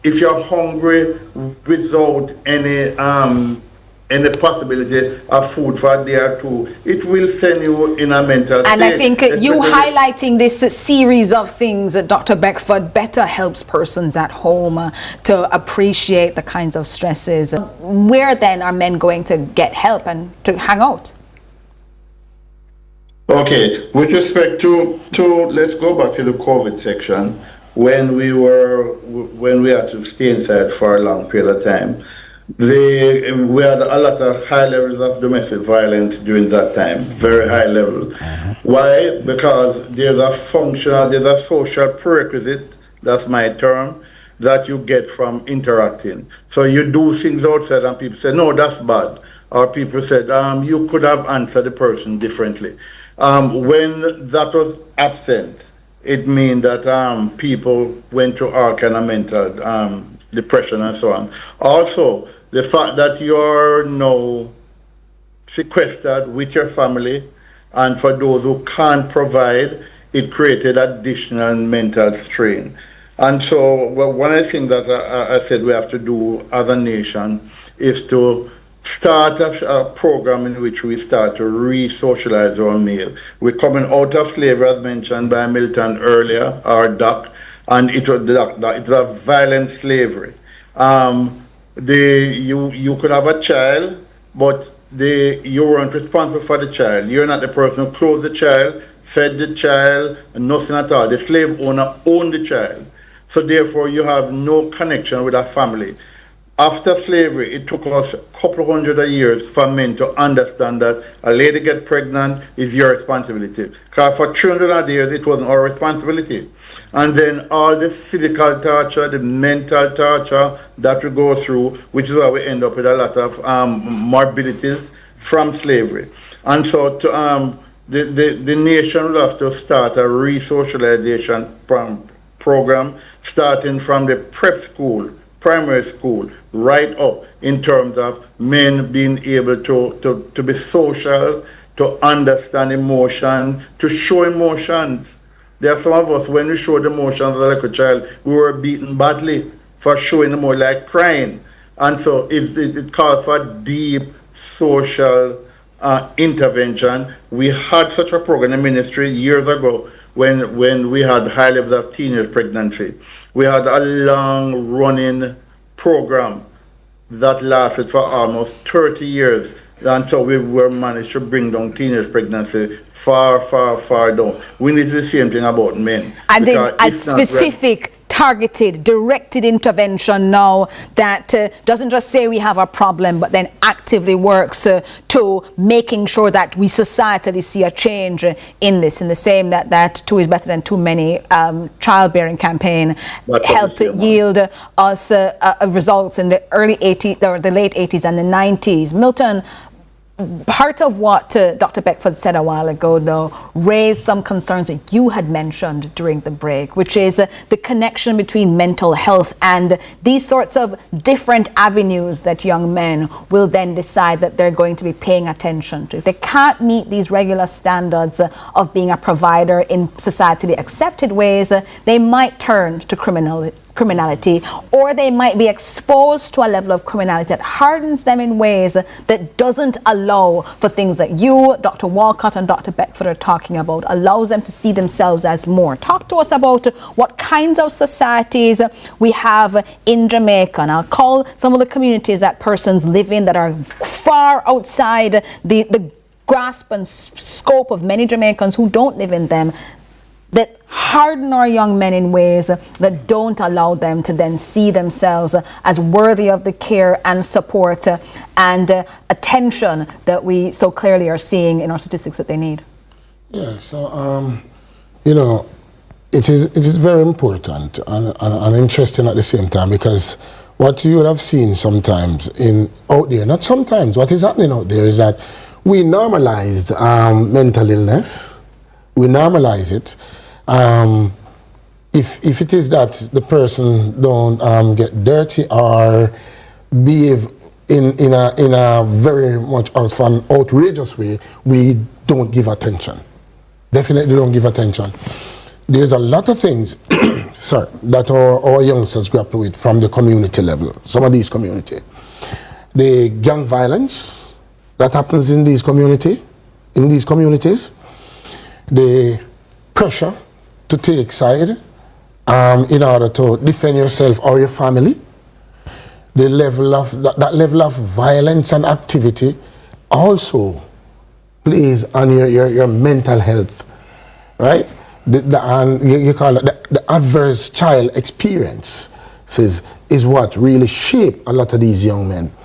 if you're hungry without any possibility of food for a day or two, it will send you in a mental state. And I think you highlighting this series of things, Dr. Beckford, better helps persons at home to appreciate the kinds of stresses. Where then are men going to get help and to hang out? Okay, with respect to let's go back to the COVID section, when we had to stay inside for a long period of time. We had a lot of high levels of domestic violence during that time, very high level. Why? Because there's a social prerequisite, that's my term, that you get from interacting. So you do things outside and people say, no, that's bad. Or people said, you could have answered the person differently. When that was absent, it means that people went through all kind of mental depression and so on. Also, the fact that you're now sequestered with your family, and for those who can't provide, it created additional mental strain. And so one of the things that I said we have to do as a nation is to start a program in which we start to re-socialize our male. We're coming out of slavery, as mentioned by Milton earlier, our Doc, and it was a violent slavery. You could have a child, but you weren't responsible for the child. You're not the person who clothed the child, fed the child, nothing at all. The slave owner owned the child. So therefore you have no connection with a family. After slavery, it took us a couple of hundred of years for men to understand that a lady get pregnant is your responsibility. Because for 300 years, it wasn't our responsibility. And then all the physical torture, the mental torture that we go through, which is why we end up with a lot of morbidities from slavery. And so the nation will have to start a re-socialization program, starting from the prep school, primary school, right up, in terms of men being able to be social, to understand emotion, to show emotions. There are some of us, when we showed emotions as a little child, we were beaten badly for showing more, like crying. And so it calls for deep social intervention. We had such a program in the ministry years ago when we had high levels of teenage pregnancy. We had a long running program that lasted for almost 30 years. And so we were managed to bring down teenage pregnancy far, far, far down. We need the same thing about men. And then a specific, targeted, directed intervention now that doesn't just say we have a problem, but then actively works to making sure that we societally see a change in this. In the same that two is better than too many childbearing campaign helped yield us results in the early 80s or the late 80s and the 90s. Milton, part of what Dr. Beckford said a while ago, though, raised some concerns that you had mentioned during the break, which is the connection between mental health and these sorts of different avenues that young men will then decide that they're going to be paying attention to. If they can't meet these regular standards of being a provider in societally accepted ways, they might turn to criminality, or they might be exposed to a level of criminality that hardens them in ways that doesn't allow for things that you, Dr. Walcott and Dr. Beckford are talking about, allows them to see themselves as more. Talk to us about what kinds of societies we have in Jamaica. And I'll call some of the communities that persons live in that are far outside the grasp and scope of many Jamaicans who don't live in them, that harden our young men in ways that don't allow them to then see themselves as worthy of the care and support and attention that we so clearly are seeing in our statistics that they need. Yeah, so, you know, it is very important and interesting at the same time, because what you would have seen sometimes out there, not sometimes, what is happening out there is that we normalized mental illness. We normalize it. If it is that the person don't get dirty or behave in a very much of an outrageous way, we don't give attention. Definitely don't give attention. There's a lot of things, that our youngsters grapple with from the community level, some of these community. The gang violence that happens in these communities, the pressure to take side in order to defend yourself or your family, the level of that level of violence and activity also plays on your mental health, right? And you call it the adverse child experience is what really shape a lot of these young men.